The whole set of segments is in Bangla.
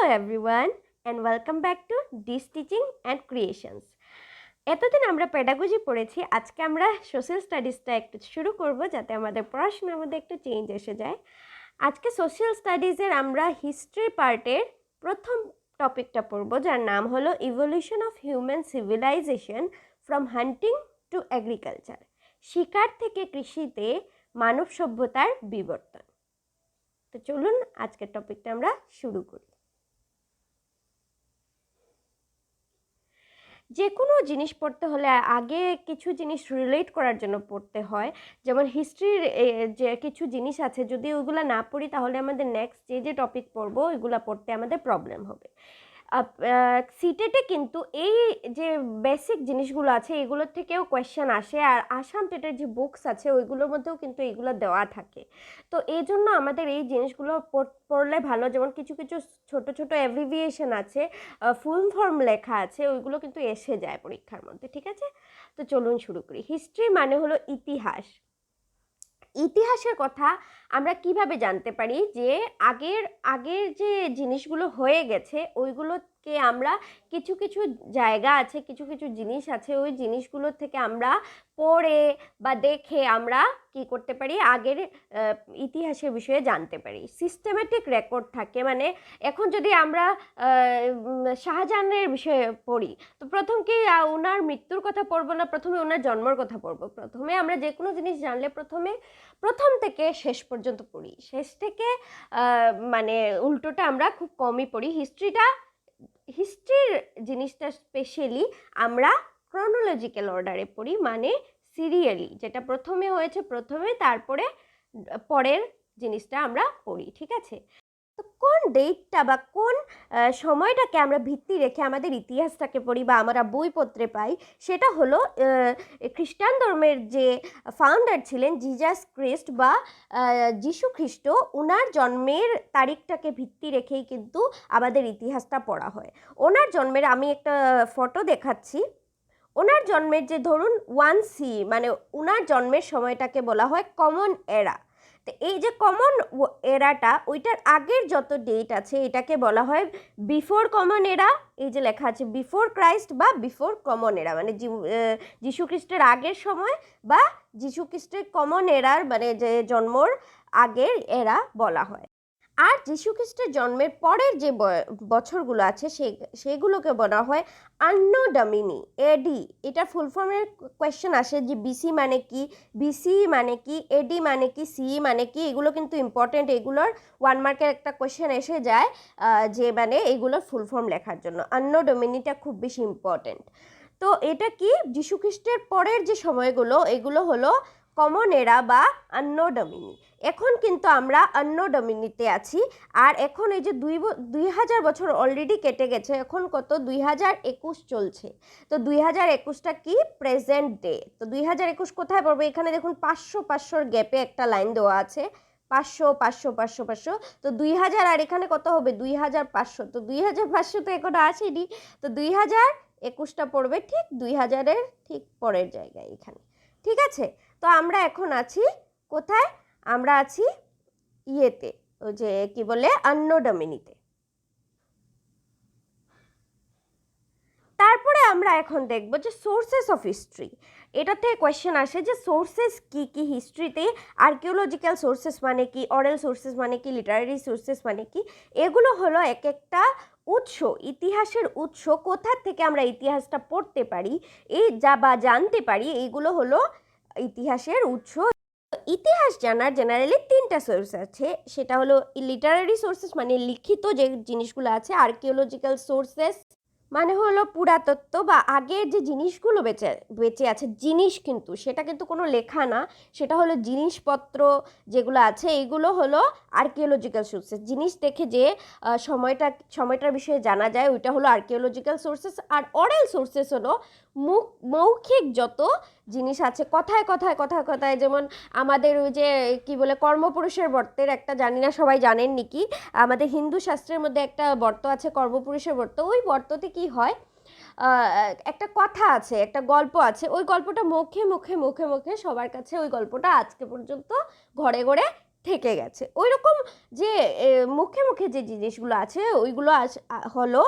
everyone and welcome back to Dis Teaching and Creations. এতদিন আমরা পেডাগজি পড়েছি, আজকে আমরা সোশ্যাল স্টাডিজটা একটু শুরু করব যাতে আমাদের পড়াশোনার মধ্যে একটু চেঞ্জ এসে যায়। আজকে সোশ্যাল স্টাডিজের আমরা হিস্ট্রি পার্টের প্রথম টপিকটা পড়ব, যার নাম হলো evolution of human civilization from hunting to agriculture. শিকার থেকে কৃষিতে মানব সভ্যতার বিবর্তন। তো চলুন আজকের টপিকটা আমরা শুরু করি। যে কোনো জিনিস পড়তে হলে আগে কিছু জিনিস রিলেট করার জন্য পড়তে হয়। যেমন হিস্ট্রির যে কিছু জিনিস আছে, যদি ওইগুলো না পড়ি তাহলে আমাদের নেক্সট যে টপিক পড়বো ওইগুলো পড়তে আমাদের প্রবলেম হবে। সিটেটে কিন্তু এই যে বেসিক জিনিসগুলো আছে এগুলোর থেকেও কোয়েশ্চেন আসে, আর আসাম টেটের যে বুকস আছে ওইগুলোর মধ্যেও কিন্তু এগুলো দেওয়া থাকে। তো এই জন্য আমাদের এই জিনিসগুলো পড়লে ভালো। যেমন কিছু কিছু ছোট ছোট অ্যাব্রিভিয়েশন আছে, ফুল ফর্ম লেখা আছে, ওইগুলো কিন্তু এসে যায় পরীক্ষার মধ্যে। ঠিক আছে, তো চলুন শুরু করি। হিস্ট্রি মানে হলো ইতিহাস। ইতিহাসের কথা আমরা কিভাবে জানতে পারি যে আগের যে জিনিসগুলো হয়ে গেছে ওইগুলোকে আমরা কিছু কিছু জায়গা আছে, কিছু কিছু জিনিস আছে, ওই জিনিসগুলো থেকে আমরা পড়ে বা দেখে আমরা কি করতে পারি, আগের ইতিহাসের বিষয়ে জানতে পারি। সিস্টেমেটিক রেকর্ড থাকে। মানে এখন যদি আমরা শাহজাহানের বিষয়ে পড়ি তো প্রথম কি ওনার মৃত্যুর কথা পড়বো না, প্রথমে ওনার জন্মের কথা পড়বো? প্রথমে আমরা যে কোনো জিনিস জানলে প্রথম থেকে শেষ পর্যন্ত পড়ি, শেষ থেকে মানে উল্টোটা আমরা খুব কমই পড়ি। হিস্ট্রির জিনিসটা স্পেশালি আমরা ক্রনোলজিক্যাল অর্ডারে পড়ি, মানে সিরিয়ালি, যেটা প্রথমে হয়েছে প্রথমে, তারপরে পরের জিনিসটা আমরা পড়ি। ঠিক আছে, তো কোন ডেটটা বা কোন সময়টাকে আমরা ভিত্তি রেখে আমাদের ইতিহাসটাকে পড়ি বা আমরা বইপত্রে পাই, সেটা হলো খ্রিস্টান ধর্মের যে ফাউন্ডার ছিলেন জিজাস ক্রিস্ট বা যিশু খ্রিস্ট, ওনার জন্মের তারিখটাকে ভিত্তি রেখেই কিন্তু আমাদের ইতিহাসটা পড়া হয়। ওনার জন্মের আমি একটা ফটো দেখাচ্ছি। ওনার জন্মের যে ধরুন 1C, মানে ওনার জন্মের সময়টাকে বলা হয় কমন এরা। তো এই যে কমন এরাটা, ওইটার আগের যত ডেট আছে এটাকে বলা হয় বিফোর কমন এরা। এই যে লেখা আছে বিফোর ক্রাইস্ট বা বিফোর কমন এরা, মানে যিশু খ্রিস্টের আগের সময় বা যিশু খ্রিস্টের কমন এরার মানে যে জন্মর আগের এরা বলা হয়। আর যিশু খ্রিস্টের জন্মের পরের যে বছরগুলো আছে সেগুলোকে বলা হয় আন্নো ডমিনি, এডি। এটা ফুল ফর্মের কোয়েশ্চেন আসে যে বিসি মানে কি, বিসি মানে কি, এডি মানে কি, সি মানে কি। এগুলো কিন্তু ইম্পর্টেন্ট, এগুলোর 1 মার্কের একটা কোয়েশ্চেন এসে যায় যে মানে এগুলোর ফুল ফর্ম লেখার জন্য। আন্নো ডমিনিটা খুব বেশি ইম্পর্টেন্ট। তো এটা কি, যিশু খ্রিস্টের পরের যে সময়গুলো এগুলো হলো কমন এরা বা আন্নো ডমিনি। এখন কিন্তু আমরা আন্নো ডমিনিতে আছি। আর এখন এই যে 2000 বছর অলরেডি কেটে গেছে, এখন কত 2021 চলছে। তো 2021টা কি, প্রেজেন্ট ডে। তো 2021 কোথায় পড়বে? এখানে দেখুন 500 গ্যাপে একটা লাইন দেওয়া আছে, 500 500 500 500। তো 2000 আর এখানে কত হবে 2500। তো 2500 তো এখনো আসেনি। তো 2021টা পড়বে ঠিক 2000-এর ঠিক পরের জায়গায় এখানে। ঠিক আছে, তো আমরা এখন আছি কোথায়? আমরা আছি ইয়েতে, ওই যে কি বলে আন্নো ডমিনিতে। তারপরে আমরা এখন দেখব যে সোর্সেস অফ হিস্ট্রি। এটা থেকে কোয়েশ্চেন আসে যে সোর্সেস কি কি হিস্ট্রিতে। আর্কিওলজিক্যাল সোর্সেস মানে কি, অরেল সোর্সেস মানে কি, লিটারারি সোর্সেস মানে কি। এগুলো হলো এক একটা উৎস, ইতিহাসের উৎস, কোথা থেকে আমরা ইতিহাসটা পড়তে পারি এই যা বা জানতে পারি, এইগুলো হলো ইতিহাসের উৎস। ইতিহাস জানার জেনারেলি 3টা সোর্স আছে, সেটা হলো লিটারারি সোর্সেস মানে লিখিত যে জিনিসগুলো আছে, আর্কিওলজিক্যাল সোর্সেস মানে হলো পুরাতত্ত্ব বা আগের যে জিনিসগুলো বেঁচে আছে, জিনিস কিন্তু সেটা কিন্তু কোনো লেখা না, সেটা হলো জিনিসপত্র যেগুলো আছে, এইগুলো হলো আর্কিওলজিক্যাল সোর্সেস। জিনিস দেখে যে সময়টার বিষয়ে জানা যায়, ওইটা হলো আর্কিওলজিক্যাল সোর্সেস। আর অরেল সোর্সেস হলো মৌখিক যত জিনিস আছে, কথায় কথায় কথায় কথায়। যেমন আমাদের ওই যে কি বলে কর্মপুরুষের বর্তের একটা, জানি না সবাই জানেন নাকি, আমাদের হিন্দু শাস্ত্রের মধ্যে একটা বর্ত আছে কর্মপুরুষের বর্ত। ওই বর্ততে কি হয়, একটা কথা আছে, একটা গল্প আছে, ওই গল্পটা মুখে মুখে মুখে মুখে সবার কাছে ওই গল্পটা আজকে পর্যন্ত ঘরে ঘরে থেকে গেছে। ওই রকম যে মুখে মুখে যে জিনিসগুলো আছে ওইগুলো হলো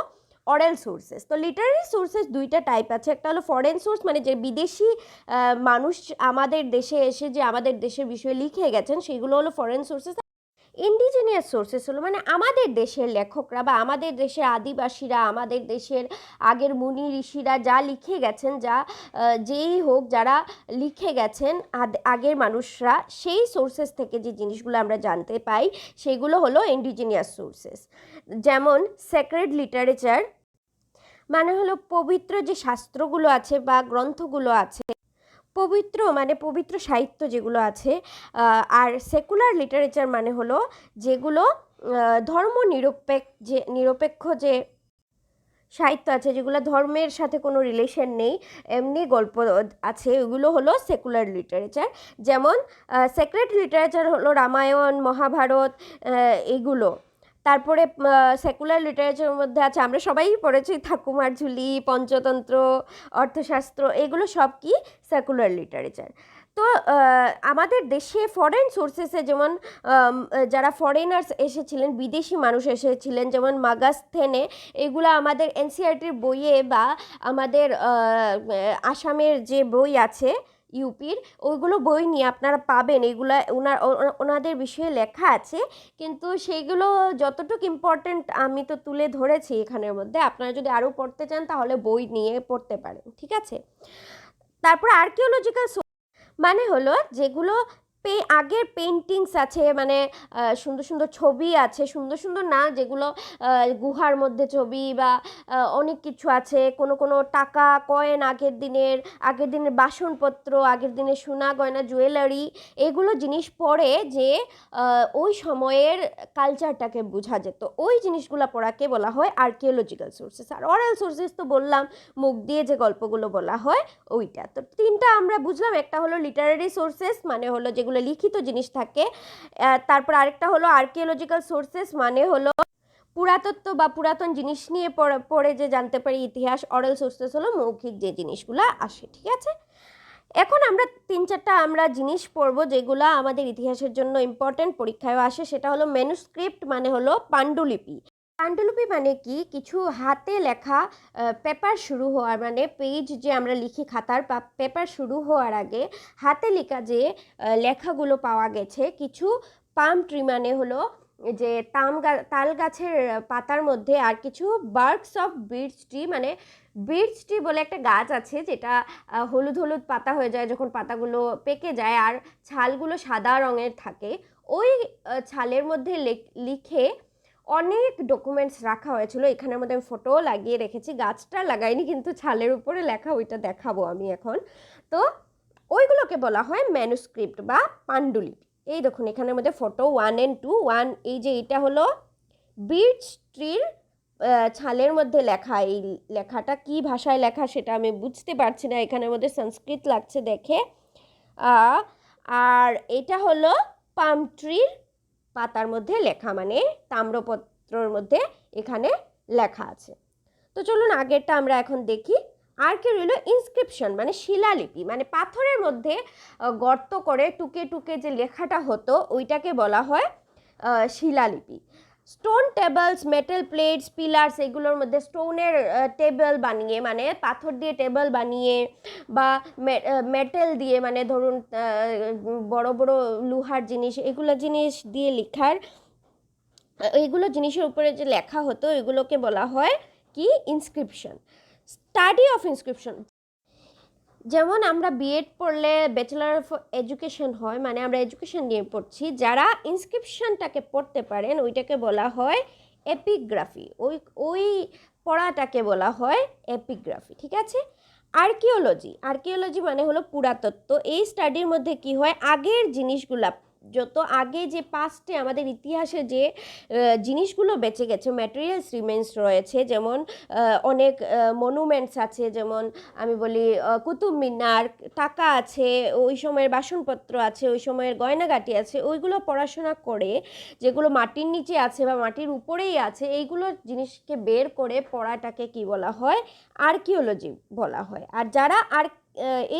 অরেল সোর্সেস। তো লিটারারি সোর্সেস দুইটা টাইপ আছে, একটা হলো ফরেন সোর্স মানে যে বিদেশি মানুষ আমাদের দেশে এসে যে আমাদের দেশের বিষয়ে লিখে গেছেন সেগুলো হলো ফরেন সোর্সেস। ইন্ডিজিনিয়াস সোর্সেস হলো মানে আমাদের দেশের লেখকরা বা আমাদের দেশের আদিবাসীরা, আমাদের দেশের আগের মুনি ঋষিরা যা লিখে গেছেন, যা যেই হোক যারা লিখে গেছেন আগের মানুষরা, সেই সোর্সেস থেকে যে জিনিসগুলো আমরা জানতে পাই সেগুলো হলো ইন্ডিজিনিয়াস সোর্সেস। যেমন সেক্রেড লিটারেচার মানে হলো পবিত্র যে শাস্ত্রগুলো আছে বা গ্রন্থগুলো আছে, পবিত্র মানে পবিত্র সাহিত্য যেগুলো আছে। আর সেকুলার লিটারেচার মানে হলো যেগুলো ধর্ম নিরপেক্ষ যে সাহিত্য আছে, যেগুলো ধর্মের সাথে কোনো রিলেশন নেই, এমনি গল্প আছে, ওগুলো হলো সেকুলার লিটারেচার। যেমন সেক্রেড লিটারেচার হলো রামায়ণ, মহাভারত, এগুলো। তারপরে সেকুলার লিটারেচারের মধ্যে আছে, আমরা সবাই পড়েছি ঠাকুমার ঝুলি, পঞ্চতন্ত্র, অর্থশাস্ত্র, এগুলো সব কি সেকুলার লিটারেচার। তো আমাদের দেশে ফরেন সোর্সেসে যেমন যারা ফরেনার্স এসেছিলেন, বিদেশি মানুষ এসেছিলেন, যেমন মাগাস্থেনে, এগুলো আমাদের এনসিইআরটির বইয়ে বা আমাদের আসামের যে বই আছে ইউপির, ওইগুলো বই নিয়ে আপনারা পাবেন, এগুলো ওনাদের বিষয়ে লেখা আছে, কিন্তু সেইগুলো যতটুকু ইম্পর্টেন্ট আমি তো তুলে ধরেছি এখানের মধ্যে। আপনারা যদি আরও পড়তে চান তাহলে বই নিয়ে পড়তে পারেন, ঠিক আছে। তারপর আর্কিওলজিক্যাল মানে হলো যেগুলো আগের পেন্টিংস আছে, মানে সুন্দর সুন্দর ছবি আছে, সুন্দর সুন্দর না, যেগুলো গুহার মধ্যে ছবি বা অনেক কিছু আছে, কোনো কোনো টাকা কয়েন, আগের দিনের বাসনপত্র, আগের দিনের সোনা গয়না, জুয়েলারি, এগুলো জিনিস পড়ে যে ওই সময়ের কালচারটাকে বোঝা যেত, ওই জিনিসগুলো পড়াকে বলা হয় আর্কিওলজিক্যাল সোর্সেস। আর অরাল সোর্সেস তো বললাম, মুখ দিয়ে যে গল্পগুলো বলা হয় ওইটা। তো তিনটা আমরা বুঝলাম, একটা হলো লিটারারি সোর্সেস মানে হলো যেগুলো লিখিত জিনিস থাকে, তারপর আরেকটা হলো আর্কিওলজিক্যাল সোর্সেস মানে হলো পুরাতত্ত্ব বা পুরাতন জিনিস নিয়ে পড়ে যে জানতে পারি ইতিহাস। অরাল সোর্সেস হলো মৌখিক যে জিনিসগুলো আসে, ঠিক আছে। এখন আমরা 3-4টা আমরা জিনিস পড়বো যেগুলো আমাদের ইতিহাসের জন্য ইম্পর্টেন্ট, পরীক্ষায়ও আসে। সেটা হলো ম্যানুস্ক্রিপ্ট মানে হলো পাণ্ডুলিপি। পাণ্ডুলিপি মানে কি? কিছু হাতে লেখা পেপার শুরু হওয়ার, মানে পেজ যে আমরা লিখি খাতার, পেপার শুরু হওয়ার আগে হাতে লেখা যে লেখাগুলো পাওয়া গেছে। কিছু পাম ট্রি মানে হলো যে তাল গাছের পাতার মধ্যে, আর কিছু বার্কস অফ বির্চ ট্রি মানে বির্চ ট্রি বলে একটা গাছ আছে যেটা হলুদ হলুদ পাতা হয়ে যায় যখন পাতাগুলো পেকে যায়, আর ছালগুলো সাদা রঙের থাকে। ওই ছালের মধ্যে লিখে অনেক ডকুমেন্টস রাখা হয়েছিল। এখানের মধ্যে আমি ফটো লাগিয়ে রেখেছি, গাছটা লাগাইনি কিন্তু ছালের উপরে লেখা, ওইটা দেখাবো আমি এখন। তো ওইগুলোকে বলা হয় ম্যানুস্ক্রিপ্ট বা পাণ্ডুলিপি। এই দেখুন এখানের মধ্যে ফটো 1 and 2। এই যে এটা হলো বির্চ ট্রির ছালের মধ্যে লেখা। এই লেখাটা কি ভাষায় লেখা সেটা আমি বুঝতে পারছি না, এখানের মধ্যে সংস্কৃত লাগছে দেখে। আর এটা হলো পাম ট্রির পাতার মধ্যে লেখা, মানে তাম্রপত্রর মধ্যে এখানে লেখা আছে। তো চলুন আগেরটা আমরা এখন দেখি। আর কি রইল? ইনস্ক্রিপশন মানে শিলালিপি, মানে পাথরের মধ্যে গর্ত করে টুকে টুকে যে লেখাটা হতো ওইটাকে বলা হয় শিলালিপি। Stone tables, metal plates, pillars, এগুলোর মধ্যে স্টোনের টেবল বানিয়ে, মানে পাথর দিয়ে টেবল বানিয়ে, বা মেটাল দিয়ে, মানে ধরুন বড় বড় লোহার জিনিস, এগুলো জিনিস দিয়ে লেখার, এইগুলো জিনিসের উপরে যে লেখা হতো এগুলোকে বলা হয় কি? ইনস্ক্রিপশন। স্টাডি অফ ইনস্ক্রিপশন, যেমন আমরা বিএড পড়লে ব্যাচেলার অফ এডুকেশন হয়, মানে আমরা এডুকেশন নিয়ে পড়ছি, যারা ইনস্ক্রিপশনটাকে পড়তে পারেন ওইটাকে বলা হয় এপিগ্রাফি। ওই পড়াটাকে বলা হয় এপিগ্রাফি, ঠিক আছে। আর্কিওলজি মানে হলো পুরাতত্ত্ব। এই স্টাডির মধ্যে কি হয়? আগের জিনিসগুলা, যত আগে যে পাস্টে আমাদের ইতিহাসে যে জিনিসগুলো বেঁচে গেছে, ম্যাটেরিয়ালস রিমেন্স রয়েছে, যেমন অনেক মনুমেন্টস আছে, যেমন আমি বলি কুতুব মিনার, টাকা আছে, ওই সময়ের বাসনপত্র আছে, ওই সময়ের গয়নাগাটি আছে, ওইগুলো পড়াশোনা করে, যেগুলো মাটির নিচে আছে বা মাটির উপরেই আছে, এইগুলো জিনিসকে বের করে পড়াটাকে কি বলা হয়? আর্কিওলজি বলা হয়। আর যারা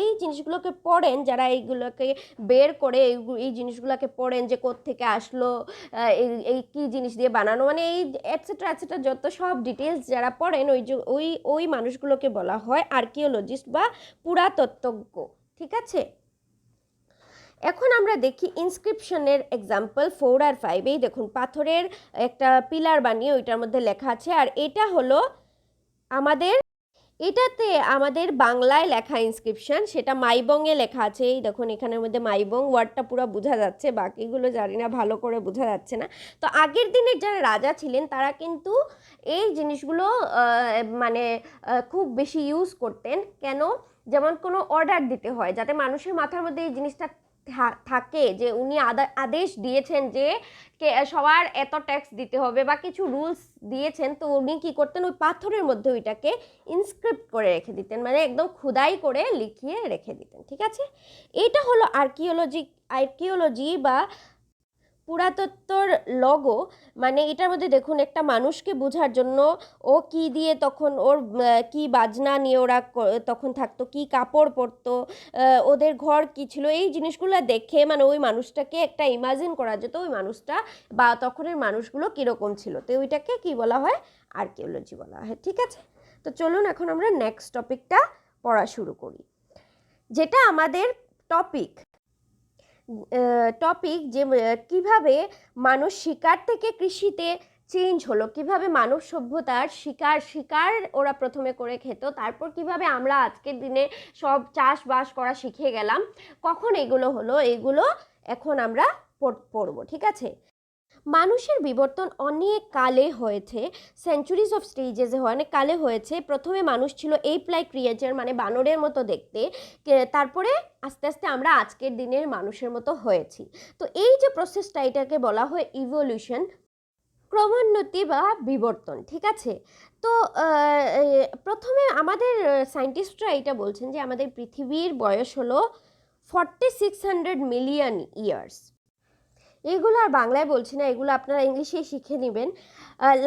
এই জিনিসগুলোকে পড়েন, যারা এইগুলোকে বের করে এই জিনিসগুলোকে পড়েন যে কোত্থেকে আসলো, এই কী জিনিস দিয়ে বানানো, মানে এই এটসেট্রা এটসেট্রা যত সব ডিটেলস যারা পড়েন ওই মানুষগুলোকে বলা হয় আর্কিওলজিস্ট বা পুরাতত্ত্বজ্ঞ। ঠিক আছে, এখন আমরা দেখি ইনস্ক্রিপশনের এক্সাম্পল 4 আর 5। এই দেখুন পাথরের একটা পিলার বানিয়ে ওইটার মধ্যে লেখা আছে, আর এটা হলো এটাতে আমাদের বাংলায় লেখা ইনস্ক্রিপশন, সেটা মাইবংয়ে লেখা আছে। এই দেখুন এখানের মধ্যে মাইবং ওয়ার্ডটা পুরো বোঝা যাচ্ছে, বাকিগুলো জানি না, ভালো করে বোঝা যাচ্ছে না। তো আগের দিনের যারা রাজা ছিলেন তারা কিন্তু এই জিনিসগুলো মানে খুব বেশি ইউজ করতেন। কেন? যেমন কোনো অর্ডার দিতে হয়, যাতে মানুষের মাথার মধ্যে এই জিনিসটা থাকে যে উনি আদেশ দিয়েছেন যে সবার এত ট্যাক্স দিতে হবে বা কিছু রুলস দিয়েছেন, তো উনি কি করতেন, ওই পাথরের মধ্যে ওইটাকে ইনস্ক্রিপ্ট করে রেখে দিতেন, মানে একদম খোদাই করে লিখিয়ে রেখে দিতেন। ঠিক আছে, এটা হলো আর্কিওলজি বা পুরাতত্ত্বর লগো। মানে এটার মধ্যে দেখুন একটা মানুষকে বোঝার জন্য ও কি দিয়ে তখন ওর কি বাজনা নিয়ে ওরা তখন থাকতো, কি কাপড় পরতো, ওদের ঘর কি ছিল, এই জিনিসগুলো দেখে মানে ওই মানুষটাকে একটা ইমাজিন করা যেত ওই মানুষটা বা তখনের মানুষগুলো কীরকম ছিল। তো ওইটাকে কি বলা হয়, আর্কিওলজি বলা হয়। ঠিক আছে, তো চলুন এখন আমরা নেক্সট টপিকটা পড়া শুরু করি, যেটা আমাদের টপিক যে কিভাবে মানুষ শিকার থেকে কৃষিতে চেঞ্জ হলো, কিভাবে মানব সভ্যতার শিকার ওরা প্রথমে করে খেত, তারপর কিভাবে আমরা আজকের দিনে সব চাষবাস করা শিখে গেলাম, কখন এগুলো হলো, এগুলো এখন আমরা পড়বো। ঠিক আছে, মানুষের বিবর্তন অনেক কালে হয়েছে, সেঞ্চুরিজ অফ স্টেজেসে অনেক কালে হয়েছে। প্রথমে মানুষ ছিল এপ লাইক ক্রিয়েচার, মানে বানরের মতো দেখতে, তারপরে আস্তে আস্তে আমরা আজকের দিনের মানুষের মতো হয়েছি। তো এই যে প্রসেসটা, এটাকে বলা হয় ইভলিউশন, ক্রমোন্নতি বা বিবর্তন। ঠিক আছে, তো প্রথমে আমাদের সায়েন্টিস্টরা এটা বলছেন যে আমাদের পৃথিবীর বয়স হলো 4600 মিলিয়ন ইয়ার্স। এগুলো আর বাংলায় বলছি না, এগুলো আপনারা ইংলিশেই শিখে নেবেন।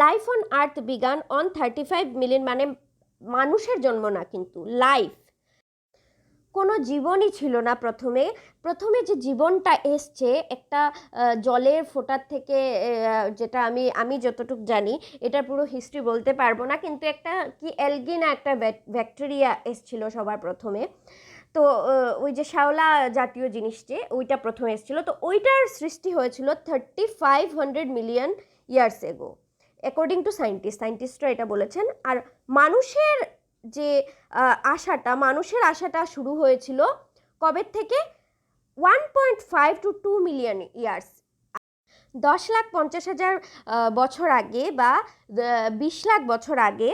Life on earth began on 35 million, মানে মানুষের জন্ম না, কিন্তু লাইফ, কোনো জীবনই ছিল না প্রথমে যে জীবনটা এসছে একটা জলের ফোঁটার থেকে, যেটা আমি যতটুকু জানি, এটা পুরো হিস্ট্রি বলতে পারবো না, কিন্তু একটা কি অ্যালগি না একটা ব্যাকটেরিয়া এসছিল সবার প্রথমে। তো ওই যে শ্যাওলা জাতীয় জিনিস যে ওইটা প্রথমে এসেছিলো, তো ওইটার সৃষ্টি হয়েছিল 3500 million years ago, according to সায়েন্টিস্টরা এটা বলেছেন। আর মানুষের যে মানুষের আশাটা শুরু হয়েছিল কবে থেকে, 1.5 to 2 মিলিয়ন ইয়ার্স, 10,50,000 বছর আগে বা 20 লাখ বছর আগে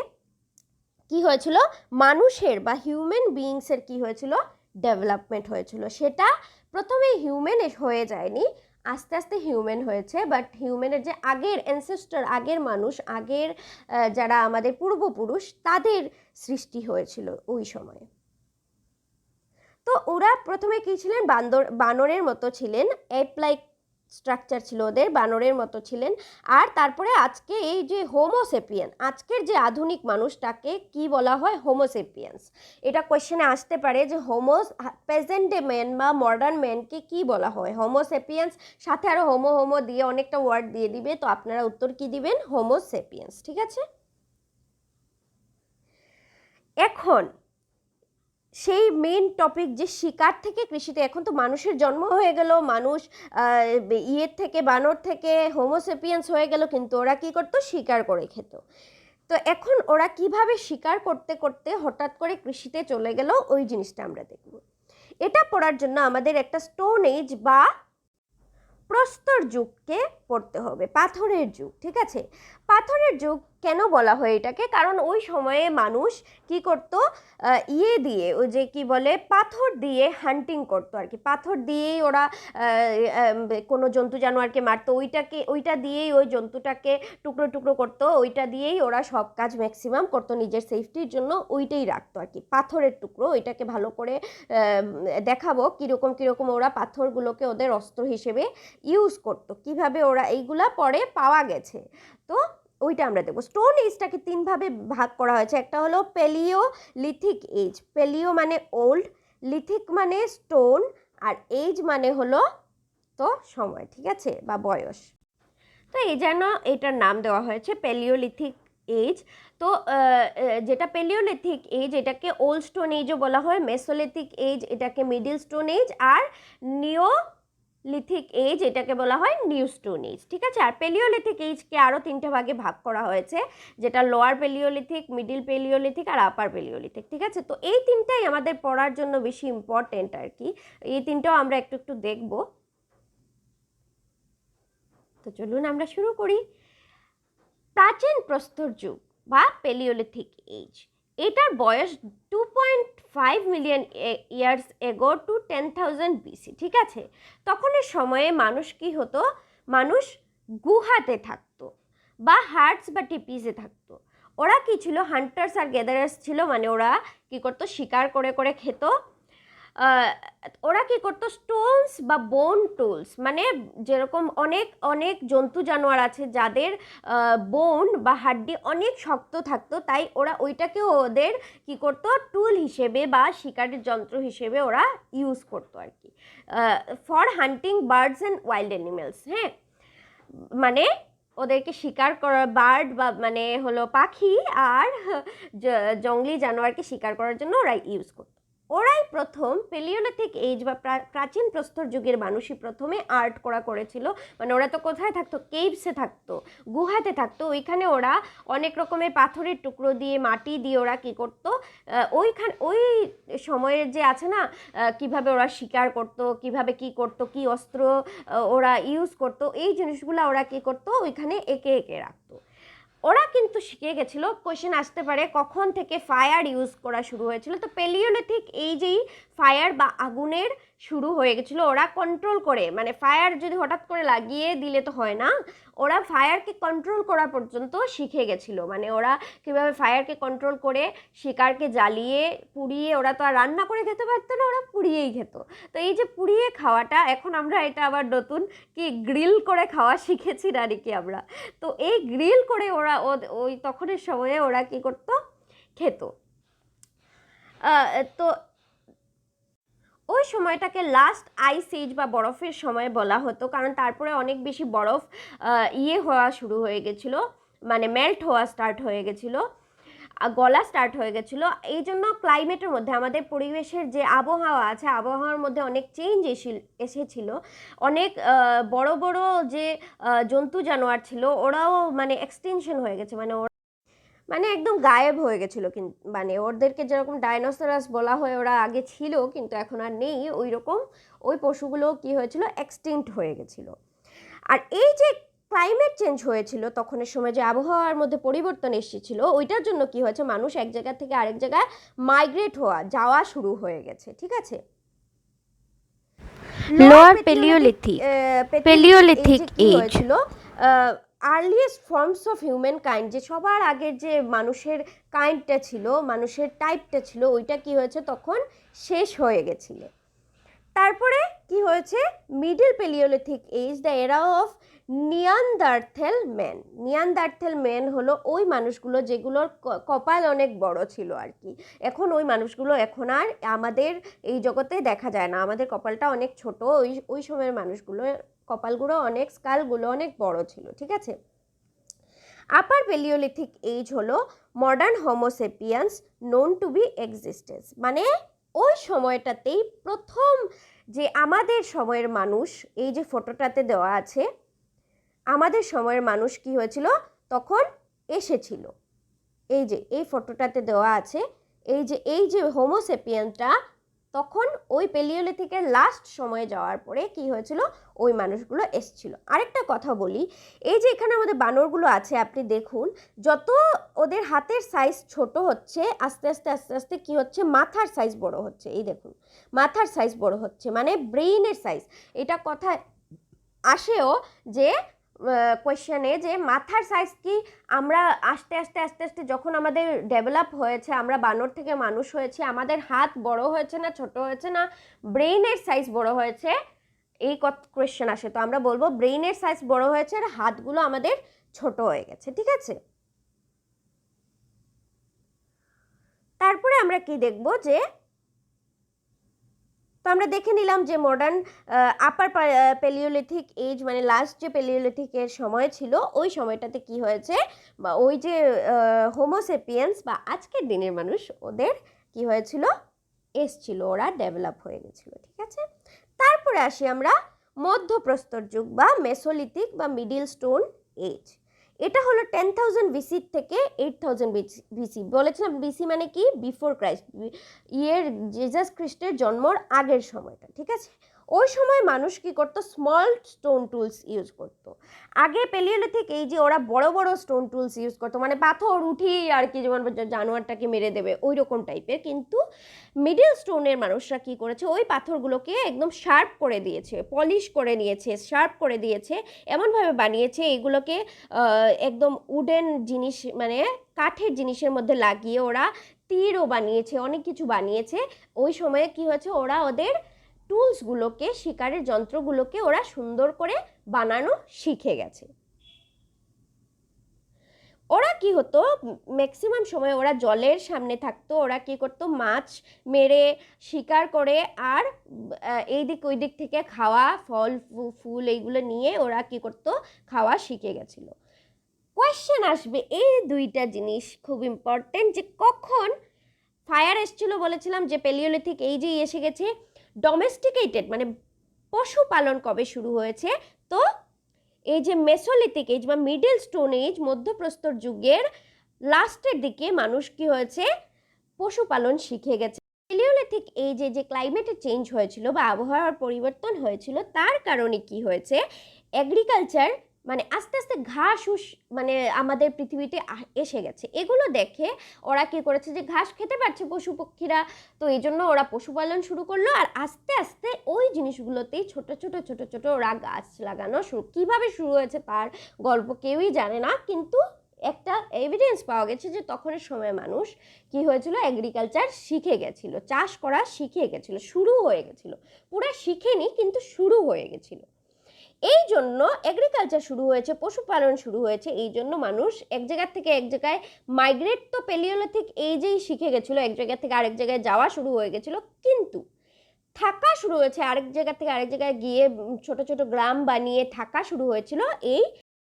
কি হয়েছিল, মানুষের বা হিউম্যান বিইংসের কি হয়েছিল, ডেভেলপমেন্ট হয়েছিল। সেটা প্রথমে হিউম্যান হয়ে যায়নি, আস্তে আস্তে হিউম্যান হয়েছে, বাট হিউম্যানের যে আগের অ্যানসেস্টর, আগের মানুষ, আগের যারা আমাদের পূর্বপুরুষ, তাদের সৃষ্টি হয়েছিল ওই সময়ে। তো ওরা প্রথমে কি ছিলেন, বানরের মতো ছিলেন, এপ লাইক স্ট্রাকচার ছিল ওদের, বানরের মতো ছিলেন। আর তারপরে আজকে এই যে হোমোসেপিয়ান, আজকের যে আধুনিক মানুষটাকে কি বলা হয়, হোমোসেপিয়ান্স। এটা কোয়েশ্চেনে আসতে পারে যে প্রেজেন্ট ডে ম্যান বা মডার্ন ম্যানকে কি বলা হয়, হোমোসেপিয়ান্স, সাথে আরো হোমো দিয়ে অনেকটা ওয়ার্ড দিয়ে দিবে, তো আপনারা উত্তর কি দিবেন, হোমোসেপিয়ান্স। ঠিক আছে, এখন সেই মেন টপিক যে শিকার থেকে কৃষিতে, এখন তো মানুষের জন্ম হয়ে গেল, মানুষ ইয়ের থেকে, বানর থেকে হোমোসেপিয়ান্স হয়ে গেল, কিন্তু ওরা কি করতো, শিকার করে খেত। তো এখন ওরা কিভাবে শিকার করতে করতে হঠাৎ করে কৃষিতে চলে গেল, ওই জিনিসটা আমরা দেখব। এটা পড়ার জন্য আমাদের একটা স্টোন এজ বা প্রস্তর যুগকে পড়তে হবে, পাথরের যুগ। ঠিক আছে, পাথরের যুগ কেন বলা হয় এটাকে, কারণ ওই সময়ে মানুষ কি করত, দিয়ে ওই যে কি বলে, পাথর দিয়ে হান্টিং করতো আর কি, পাথর দিয়েই ওরা কোনো জন্তু জানোয়ারকে মারতো, ওইটা দিয়েই ওই জন্তুটাকে টুকরো টুকরো করতো, ওইটা দিয়েই ওরা সব কাজ ম্যাক্সিমাম করতো, নিজের সেফটির জন্য ওইটাই রাখতো আর কি, পাথরের টুকরো। ওইটাকে ভালো করে দেখাবো কীরকম ওরা পাথরগুলোকে ওদের অস্ত্র হিসেবে ইউজ করতো, কিভাবে ওরা এইগুলা পরে পাওয়া গেছে। তো ওইটা আমরা দেখব। স্টোন এজটাকে 3 ভাবে ভাগ করা হয়েছে, একটা হলো প্যালিওলিথিক এজ, প্যালিও মানে ওল্ড, লিথিক মানে স্টোন আর এজ মানে হলো তো সময়, ঠিক আছে, বা বয়স। তো এই জন্য এটার নাম দেওয়া হয়েছে প্যালিওলিথিক এজ। তো যেটা প্যালিওলিথিক এজ এটাকে ওল্ড স্টোন এজও বলা হয়, মেসোলিথিক এজ এটাকে মিডল স্টোন এজ, আর নিওলিথিক এজ এটাকে বলা হয় নিউ স্টোন এজ, ঠিক আছে। আর প্যালিওলিথিক এজকে আরও 3টে ভাগে ভাগ করা হয়েছে, যেটা লোয়ার প্যালিওলিথিক, মিডল প্যালিওলিথিক আর আপার প্যালিওলিথিক, ঠিক আছে। তো এই 3টাই আমাদের পড়ার জন্য বেশি ইম্পর্টেন্ট আর কি, এই 3টাও আমরা একটু একটু দেখব। তো চলুন আমরা শুরু করি। প্রাচীন প্রস্তর যুগ বা প্যালিওলিথিক এজ, এটার বয়স 2.5 million years ago to 10,000 BC, ঠিক আছে। তখনের সময়ে মানুষ কি হতো, মানুষ গুহাতে থাকতো বা হার্টস বা টিপিসে থাকতো। ওরা কি ছিল, হান্টার্স আর গ্যাদারার্স ছিল, মানে ওরা কি করতো, শিকার করে করে খেত। ওরা কি করতো, স্টোনস বা বোন টুলস, মানে যেরকম অনেক অনেক জন্তু জানোয়ার আছে যাদের বোন বা হাড্ডি অনেক শক্ত থাকতো, তাই ওরা ওইটাকে ওদের কি করতো, টুল হিসেবে বা শিকারের যন্ত্র হিসেবে ওরা ইউজ করতো আর কি, for hunting birds and wild animals. হ্যাঁ, মানে ওদেরকে শিকার করা, বার্ড বা মানে হলো পাখি আর জঙ্গলি জানোয়ারকে শিকার করার জন্য ওরা ইউজ করতো। ওরাই প্রথম প্যালিওলিথিক এজ বা প্রাচীন প্রস্তর যুগের মানুষই প্রথমে আর্ট করেছিল। মানে ওরা তো কোথায় থাকতো, কেভসে থাকতো, গুহাতে থাকতো। ওইখানে ওরা অনেক রকমের পাথরের টুকরো দিয়ে, মাটি দিয়ে ওরা কি করতো, ওই সময়ের যে আছে না, কিভাবে ওরা শিকার করতো, কিভাবে কি করতো, কি অস্ত্র ওরা ইউজ করতো, এই জিনিসগুলো ওরা কি করতো ওইখানে এঁকে এঁকে রাখতো। ওরা কিন্তু শিখে গেছিল। কোয়েশ্চেন আসতে পারে কখন থেকে ফায়ার ইউজ করা শুরু হয়েছিল। তো প্যালিওলিথিক এইজেই ফায়ার বা আগুনের শুরু হয়ে গেছিলো। ওরা কন্ট্রোল করে, মানে ফায়ার যদি হঠাৎ করে লাগিয়ে দিলে তো হয় না, ওরা ফায়ারকে কন্ট্রোল করা পর্যন্ত শিখে গেছিলো। মানে ওরা কীভাবে ফায়ারকে কন্ট্রোল করে শিকারকে জ্বালিয়ে পুড়িয়ে, ওরা তো আর রান্না করে খেতে পারতো না, ওরা পুড়িয়েই খেত। তো এই যে পুড়িয়ে খাওয়াটা, এখন আমরা এটা আবার নতুন কি গ্রিল করে খাওয়া শিখেছি নাকি আমরা। তো এই গ্রিল করে ওরা ওই তখনের সময়ে ওরা কি করতো, খেত। তো ওই সময়টাকে লাস্ট আইস এজ বা বরফের সময় বলা হতো, কারণ তারপরে অনেক বেশি বরফ হওয়া শুরু হয়ে গেছিলো, মানে মেল্ট হওয়া স্টার্ট হয়ে গেছিলো, গলা স্টার্ট হয়ে গেছিলো। এই জন্য ক্লাইমেটের মধ্যে, আমাদের পরিবেশের যে আবহাওয়া আছে, আবহাওয়ার মধ্যে অনেক চেঞ্জ এসেছিলো। অনেক বড় বড় যে জন্তু জানোয়ার ছিল ওরাও মানে এক্সটিনশন হয়ে গেছে, মানে একদম গায়েব হয়ে গেছিলো। মানে ওদেরকে যেরকম ডাইনোসরাস বলা হয়, ওরা আগে ছিল কিন্তু এখন আর নেই, ওই রকম ওই পশুগুলো কি হয়েছিল, এক্সটিংক্ট হয়ে গেছিলো। আর এই যে ক্লাইমেট চেঞ্জ হয়েছিল তখনের সময়, যে আবহাওয়ার মধ্যে পরিবর্তন এসেছিল, ওইটার জন্য কি হয়েছে, মানুষ এক জায়গা থেকে আরেক জায়গায় মাইগ্রেট যাওয়া শুরু হয়ে গেছে, ঠিক আছে। লোয়ার প্যালিওলিথিক এজ হয়েছিল earliest forms of human kind, যে সবার আগের যে মানুষের কাইন্ডটা ছিল, মানুষের টাইপটা ছিল, ওইটা কি হয়েছে তখন শেষ হয়ে গেছিল। তারপরে কি হয়েছে, middle palaeolithic age, the era of Neanderthal man. Neanderthal man হলো ওই মানুষগুলো যেগুলোর কপাল অনেক বড় ছিল আর কি। এখন ওই মানুষগুলো এখন আর আমাদের এই জগতে দেখা যায় না, আমাদের কপালটা অনেক ছোট। ওই সময়ের মানুষগুলো কপালগুলো অনেক, স্কালগুলো অনেক বড় ছিল, ঠিক আছে। আপার প্যালিওলিথিক এজ হলো modern homo sapiens known to be existence, মানে ওই সময়টাতেই প্রথম যে আমাদের সময়ের মানুষ, এই যে ফটোটাতে দেওয়া আছে, আমাদের সময়ের মানুষ কি হয়েছিল তখন এসেছিল। এই যে এই ফটোটাতে দেওয়া আছে, এই যে হোমোসেপিয়ানটা তখন ওই প্যালিওলিথিকের লাস্ট সময়ে যাওয়ার পরে কি হয়েছিল, ওই মানুষগুলো এসেছিল। আরেকটা কথা বলি, এই যে এখানে আমাদের বানরগুলো আছে, আপনি দেখুন যত ওদের হাতের সাইজ ছোট হচ্ছে, আস্তে আস্তে আস্তে আস্তে কি হচ্ছে, মাথার সাইজ বড় হচ্ছে। এই দেখুন মাথার সাইজ বড় হচ্ছে, মানে ব্রেইনের সাইজ। এটা কথা আসেও যে কোয়েশ্চেনে, যে মাথার সাইজ কি আমরা আস্তে আস্তে আস্তে আস্তে যখন আমাদের ডেভেলপ হয়েছে, আমরা বানর থেকে মানুষ হয়েছে, আমাদের হাত বড় হয়েছে না ছোট হয়েছে, না ব্রেইনের সাইজ বড় হয়েছে, এই কোয়েশ্চেন আসে। তো আমরা বলবো ব্রেইনের সাইজ বড় হয়েছে আর হাতগুলো আমাদের ছোট হয়ে গেছে, ঠিক আছে। তারপরে আমরা কি দেখব, যে তো আমরা দেখে নিলাম যে মডার্ন আপার প্যালিওলিথিক এজ মানে লাস্ট যে প্যালিওলিথিকের সময় ছিল ওই সময়টাতে কি হয়েছে, বা ওই যে হোমোসেপিয়েন্স বা আজকের দিনের মানুষ ওদের কি হয়েছিল, এসছিল, ওরা ডেভেলপ হয়ে গেছিল। ঠিক আছে, তারপরে আসি আমরা মধ্যপ্রস্তর যুগ বা মেসোলিথিক বা মিডিল স্টোন এজ। এটা হলো 10,000 বিসি থেকে 8,000 বিসি। বলেছিলাম বিসি মানে কি, বিফোর ক্রাইস্ট, জিসাস খ্রিস্টের জন্মর আগের সময়টা। ঠিক আছে, ওই সময় মানুষ কি করতো, স্মল স্টোন টুলস ইউজ করতো। আগে প্যালিওলিথিক এই যে ওরা বড় বড় স্টোন টুলস ইউজ করতো, মানে পাথর উঠি আর কি, যেমন জানোয়ারটাকে মেরে দেবে ওই রকম টাইপের। কিন্তু মিডল স্টোনের মানুষরা কি করেছে, ওই পাথরগুলোকে একদম শার্প করে দিয়েছে, পলিশ করে নিয়েছে, শার্প করে দিয়েছে, এমনভাবে বানিয়েছে এগুলোকে একদম উডেন জিনিস মানে কাঠের জিনিসের মধ্যে লাগিয়ে ওরা তীরও বানিয়েছে, অনেক কিছু বানিয়েছে। ওই সময়ে কি হয়েছে, ওরা ওদের টুলসগুলোকে, শিকারের যন্ত্রগুলোকে ওরা সুন্দর করে বানানো শিখে গেছে। ওরা কি হতো, ম্যাক্সিমাম সময় ওরা জলের সামনে থাকতো, ওরা কি করতো, মাছ মেরে শিকার করে আর এই দিক ওই দিক থেকে খাওয়া ফল ফুল এইগুলো নিয়ে ওরা কি করতো, খাওয়া শিখে গেছিল। কোয়েশ্চেন আসবে, এই দুইটা জিনিস খুব ইম্পর্টেন্ট, যে কখন ফায়ার এসেছিল। বলেছিলাম যে প্যালিওলিথিক এইজেই এসে গেছে। ডোমেস্টিকেটেড মানে পশুপালন কবে শুরু হয়েছে, তো এই যে মেসোলিথিক এজ বা মিডল স্টোন এজ, মধ্যপ্রস্তর যুগের লাস্টের দিকে মানুষ কি হয়েছে, পশুপালন শিখে গেছে। প্যালিওলিথিক এজে যে ক্লাইমেটের চেঞ্জ হয়েছিল বা আবহাওয়ার পরিবর্তন হয়েছিল, তার কারণে কি হয়েছে, এগ্রিকালচার মানে আস্তে আস্তে ঘাস মানে আমাদের পৃথিবীতে এসে গেছে। এগুলো দেখে ওরা কি করেছে, যে ঘাস খেতে পারছে পশু পক্ষীরা, তো এই জন্য ওরা পশুপালন শুরু করলো। আর আস্তে আস্তে ওই জিনিসগুলোতেই ছোট ছোট ছোট ছোট ওরা গাছ লাগানো শুরু। কীভাবে শুরু হয়েছে তার গল্প কেউই জানে না, কিন্তু একটা এভিডেন্স পাওয়া গেছে যে তখনের সময় মানুষ কি হয়েছিল, এগ্রিকালচার শিখে গেছিল, চাষ করা শিখে গেছিল, শুরু হয়ে গেছিল। পুরো শিখেনি কিন্তু শুরু হয়ে গেছিল। এই জন্য এগ্রিকালচার শুরু হয়েছে, পশুপালন শুরু হয়েছে, এই জন্য মানুষ এক জায়গা থেকে এক জায়গায় মাইগ্রেট তো প্যালিওলিথিক এইজেই শিখে গেছিল, এক জায়গা থেকে আরেক জায়গায় যাওয়া শুরু হয়ে গেছিল। কিন্তু থাকা শুরু হয়েছে আরেক জায়গা থেকে আরেক জায়গায় গিয়ে, ছোট ছোট গ্রাম বানিয়ে থাকা শুরু হয়েছিল এই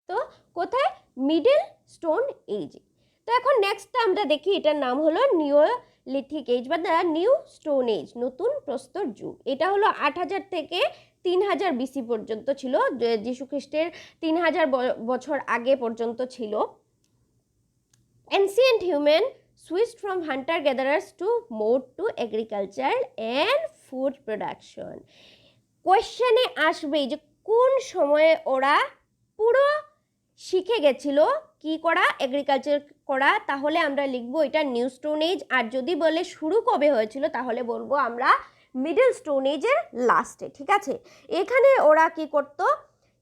তো কোথায়, মিডল স্টোন এজে। তো এখন নেক্সট আমরা দেখি, এটার নাম হলো নিওলিথিক এজ বা দ্য নিউ স্টোন এজ, নতুন প্রস্তর যুগ। এটা হলো 8,000 থেকে 3,000 বিসি পর্যন্ত ছিল, যীশু খ্রিস্টের 3,000 বছর আগে পর্যন্ত ছিল। Ancient human switched from hunter gatherers to mode to agriculture and food production. কোয়েশ্চেনে আসবে যে কোন সময়ে ওরা পুরো শিখে গেছিল কি করা, এগ্রিকালচার করা, তাহলে আমরা লিখবো এটা নিউ স্টোন এজ। আর যদি বলে শুরু কবে হয়েছিল, তাহলে বলবো আমরা মিডল স্টোন এজের লাস্টে। ঠিক আছে, এখানে ওরা কি করতো,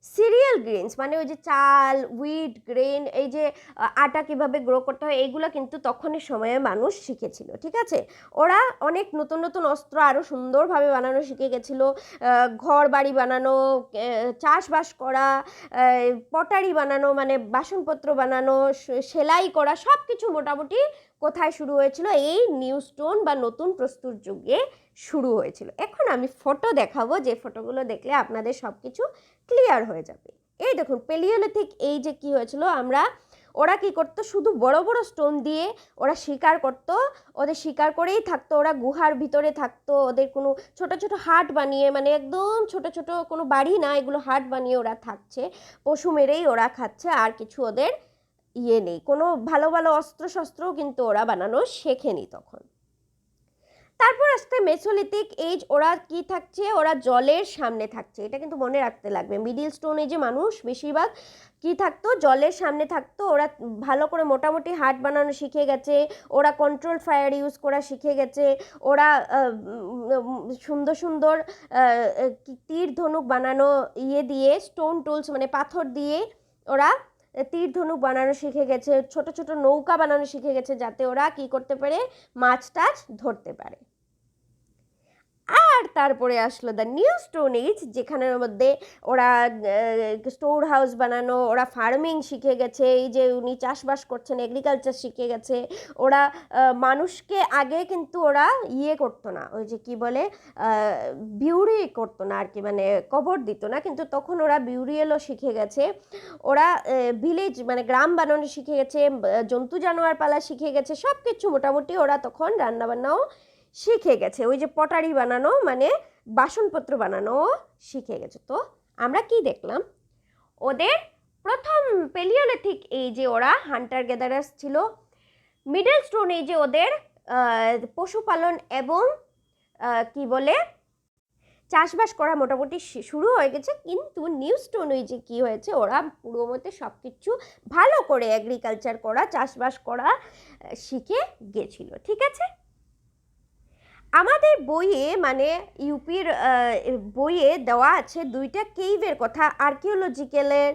সিরিয়াল গ্রেনস মানে ওই যে চাল, উইট, গ্রেন, এই যে আটা কিভাবে গ্রো করতে হয়, এইগুলো কিন্তু তখনের সময়ে মানুষ শিখেছিল। ঠিক আছে, ওরা অনেক নতুন নতুন অস্ত্র আরও সুন্দরভাবে বানানো শিখে গেছিলো, ঘর বাড়ি বানানো, চাষবাস করা, পটারি বানানো মানে বাসনপত্র বানানো, সেলাই করা, সব কিছু মোটামুটি কোথায় শুরু হয়েছিল, এই নিউ স্টোন বা নতুন প্রস্তর যুগে শুরু হয়েছিল। এখন আমি ফটো দেখাবো, যে ফটোগুলো দেখলে আপনাদের সব কিছু ক্লিয়ার হয়ে যাবে। এই দেখুন প্যালিওলিথিক এই যে কি হয়েছিল, ওরা কি করতো, শুধু বড় বড় স্টোন দিয়ে ওরা শিকার করতো, ওদের শিকার করেই থাকতো, ওরা গুহার ভিতরে থাকতো, ওদের কোনো ছোট ছোট হাট বানিয়ে, মানে একদম ছোট ছোট কোনো বাড়ি না, এগুলো হাট বানিয়ে ওরা থাকছে, পশু মেরেই ওরা খাচ্ছে, আর কিছু ওদের নেই, কোনো ভালো ভালো অস্ত্র শস্ত্রও কিন্তু ওরা বানানো শেখেনি তখন। তারপর আসতে মেসোলিথিক এজ, ওরা কি থাকছে, ওরা জলের সামনে থাকছে, এটা কিন্তু মনে রাখতে লাগবে। মিডিল স্টোন এজে মানুষ বেশিরভাগ কি থাকতো, জলের সামনে থাকতো, ওরা ভালো করে মোটামুটি হাট বানানো শিখে গেছে, ওরা কন্ট্রোল ফায়ার ইউজ করা শিখে গেছে, ওরা সুন্দর সুন্দর তীর ধনুক বানানো দিয়ে, স্টোন টুলস মানে পাথর দিয়ে ওরা তীর ধনুক বানানো শিখে গেছে, ছোট ছোট নৌকা বানানো শিখে গেছে, যাতে ওরা কি করতে পারে, মাছ টাছ ধরতে পারে। আর আর তারপরে আসলো দ্য নিউ স্টোন এজ, যেখানের মধ্যে ওরা স্টোর হাউস বানানো, ওরা ফার্মিং শিখে গেছে, এই যে উনি চাষবাস করছেন এগ্রিকালচার শিখে গেছে। ওরা মানুষকে আগে কিন্তু ওরা ইয়ে করতো না, ওই যে কি বলে বিউরি করতো না আর কি, মানে কবর দিত না, কিন্তু তখন ওরা বিউরিয়েলও শিখে গেছে। ওরা ভিলেজ মানে গ্রাম বানানো শিখে গেছে, জন্তু জানোয়ার পালা শিখে গেছে, সব কিছু মোটামুটি ওরা তখন রান্নাবান্নাও শিখে গেছে। ওই যে পটারি বানানো মানে বাসনপত্র বানানো শিখে গেছে। তো আমরা কি দেখলাম, ওদের প্রথম পেলিওলিথিক এজে ওরা হান্টার গ্যাদারার্স ছিল, মিডল স্টোন এজে ওদের পশুপালন এবং কি বলে চাষবাস করা মোটামুটি শুরু হয়ে গেছে। কিন্তু নিউ স্টোন এজে কি হয়েছে, ওরা পুরো মতে সব কিছু ভালো করে এগ্রিকালচার করা, চাষবাস করা শিখে গেছিল। ঠিক আছে, আমাদের বইয়ে মানে ইউপির বইয়ে দেওয়া আছে দুইটা কেইভের কথা, আর্কিওলজিক্যালের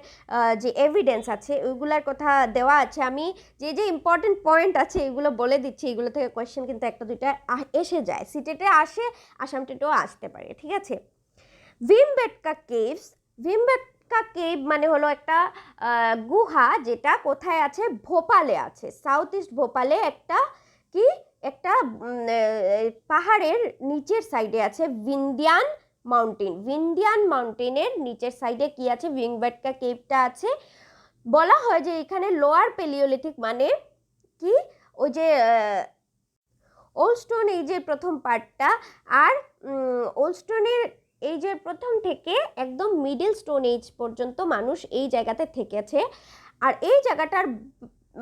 যে এভিডেন্স আছে ওইগুলোর কথা দেওয়া আছে। আমি যে যে ইম্পর্টেন্ট পয়েন্ট আছে এগুলো বলে দিচ্ছি, এগুলো থেকে কোয়েশ্চেন কিন্তু একটা দুইটা এসে যায়, সিটেটে আসে, আসাম টেটেও আসতে পারে। ঠিক আছে, ভীমবেটকা কেভস, ভীমবেটকা কেভ মানে হলো একটা গুহা, যেটা কোথায় আছে, ভোপালে আছে, সাউথ ইস্ট ভোপালে একটা কি একটা পাহাড়ের নিচের সাইডে আছে ভিন্ডিয়ান মাউন্টেন। ভিন্ডিয়ান মাউন্টেনের নিচের সাইডে কি আছে, ভীমবেটকা কেভটা আছে। বলা হয় যে এখানে লোয়ার পেলিওলিথিক মানে কি, ওই যে ওল্ড স্টোন এজের প্রথম পার্টটা, আর ওল্ড স্টোনের এজের প্রথম থেকে একদম মিডল স্টোন এজ পর্যন্ত মানুষ এই জায়গাতে থেকেছে। আর এই জায়গাটার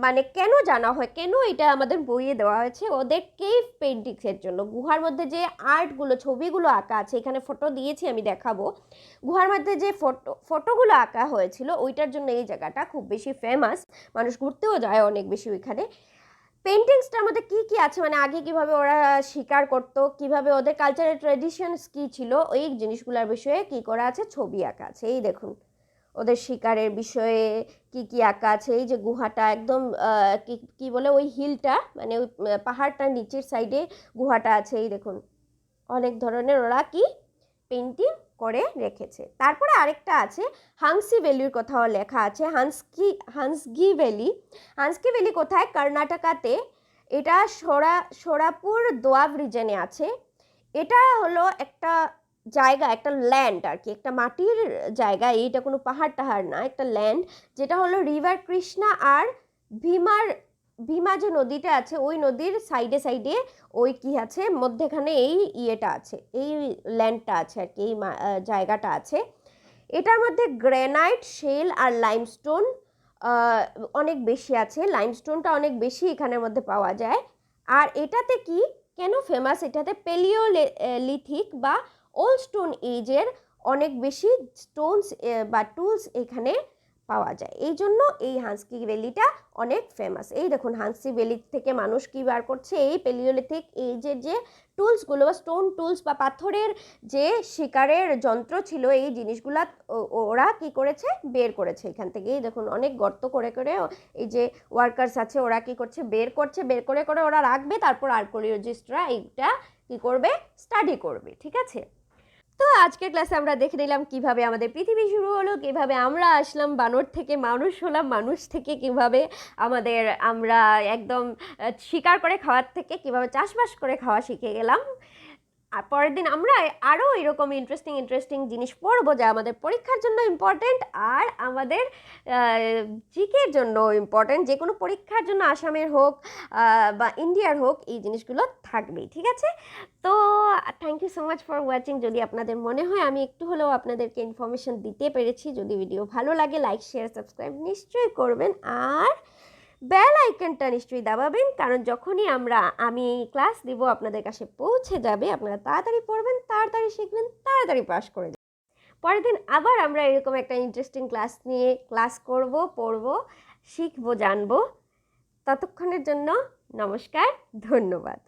মানে কেন জানা হয়, কেন এটা আমাদের বইয়ে দেওয়া হয়েছে, ওদের কেভ পেন্টিংসের জন্য। গুহার মধ্যে যে আর্টগুলো, ছবিগুলো আঁকা আছে, এখানে ফটো দিয়েছি আমি দেখাবো, গুহার মধ্যে যে ফটোগুলো আঁকা হয়েছিল ওইটার জন্য এই জায়গাটা খুব বেশি ফেমাস, মানুষ ঘুরতেও যায় অনেক বেশি ওইখানে। পেন্টিংসটার মধ্যে কি কি আছে, মানে আগে কিভাবে ওরা শিকার করতো, কিভাবে ওদের কালচারাল ট্র্যাডিশনস কি ছিল, ওই জিনিসগুলোর বিষয়ে কি করা আছে, ছবি আঁকা আছে। এই দেখুন ওদের শিকারের বিষয়ে কি কি আঁকা আছে। এই যে গুহাটা একদম কি বলে ওই হিলটা মানে ওই পাহাড়টার নিচের সাইডে গুহাটা আছে, এই দেখুন অনেক ধরনের ওরা কি পেন্টিং করে রেখেছে। তারপরে আরেকটা আছে হাংসি ভ্যালির কথাও লেখা আছে, হান্সগি ভ্যালি। হান্সকি ভ্যালি কোথায়, কর্ণাটকাতে, এটা সোরাপুর দোয়াব রিজনে আছে। এটা হলো একটা জায়গা, একটা ল্যান্ড আর কি, একটা মাটির জায়গা, এইটা কোনো পাহাড় টাহাড় না, একটা ল্যান্ড, যেটা হলো রিভার কৃষ্ণা আর ভীমা যে নদীটা আছে ওই নদীর সাইডে সাইডে ওই কি আছে মধ্যেখানে এই ইয়েটা আছে, এই ল্যান্ডটা আছে আর কি, এই জায়গাটা আছে। এটার মধ্যে গ্রানাইট, শেল আর লাইমস্টোন অনেক বেশি আছে, লাইমস্টোনটা অনেক বেশি এখানের মধ্যে পাওয়া যায়। আর এটাতে কি কেন ফেমাস, এটাতে পেলিওলিথিক বা ওল্ড স্টোন এজের অনেক বেশি স্টোনস বা টুলস এখানে পাওয়া যায়, এই জন্য এই হান্সকি ভ্যালিটা অনেক ফেমাস। এই দেখুন হান্সকি ভ্যালি থেকে মানুষ কি বার করছে, এই পেলিওলিথিক এজের যে টুলসগুলো বা স্টোন টুলস বা পাথরের যে শিকারের যন্ত্র ছিল, এই জিনিসগুলা ওরা কি করেছে, বের করেছে এখান থেকে। এই দেখুন অনেক গর্ত করে করে এই যে ওয়ার্কার্স আছে ওরা কি করছে, বের করছে, বের করে করে ওরা রাখবে, তারপর আর্কিওলজিস্টরা এইটা কি করবে, স্টাডি করবে। ঠিক আছে, তো আজকের ক্লাসে আমরা দেখে নিলাম কিভাবে আমাদের পৃথিবী শুরু হলো, কিভাবে আমরা আসলাম বানর থেকে মানুষ হলাম, মানুষ থেকে কিভাবে আমরা একদম শিকার করে খাওয়ার থেকে কিভাবে চাষবাস করে খাওয়া শিখে গেলাম। আর পরের দিন আমরা আরও এরকম ইন্টারেস্টিং জিনিস পড়বো যা আমাদের পরীক্ষার জন্য ইম্পর্টেন্ট আর আমাদের জিকের জন্য ইম্পর্টেন্ট। যে কোনো পরীক্ষার জন্য আসামের হোক বা ইন্ডিয়ার হোক এই জিনিসগুলো থাকবেই। ঠিক আছে, তো thank you so much for watching. যদি আপনাদের মনে হয় আমি একটু হলেও আপনাদেরকে ইনফরমেশন দিতে পেরেছি, যদি ভিডিও ভালো লাগে লাইক শেয়ার সাবস্ক্রাইব নিশ্চয়ই করবেন, আর বেল আইকনটা নিশ্চয়ই দাবাবেন, কারণ যখনই আমি ক্লাস দিব আপনাদের কাছে পৌঁছে যাবে, আপনারা তাড়াতাড়ি পড়বেন, তাড়াতাড়ি শিখবেন, তাড়াতাড়ি পাস করে দেবেন। পরের দিন আবার আমরা এরকম একটা ইন্টারেস্টিং ক্লাস নিয়ে ক্লাস করব, পড়বো, শিখবো, জানবো। ততক্ষণের জন্য নমস্কার, ধন্যবাদ।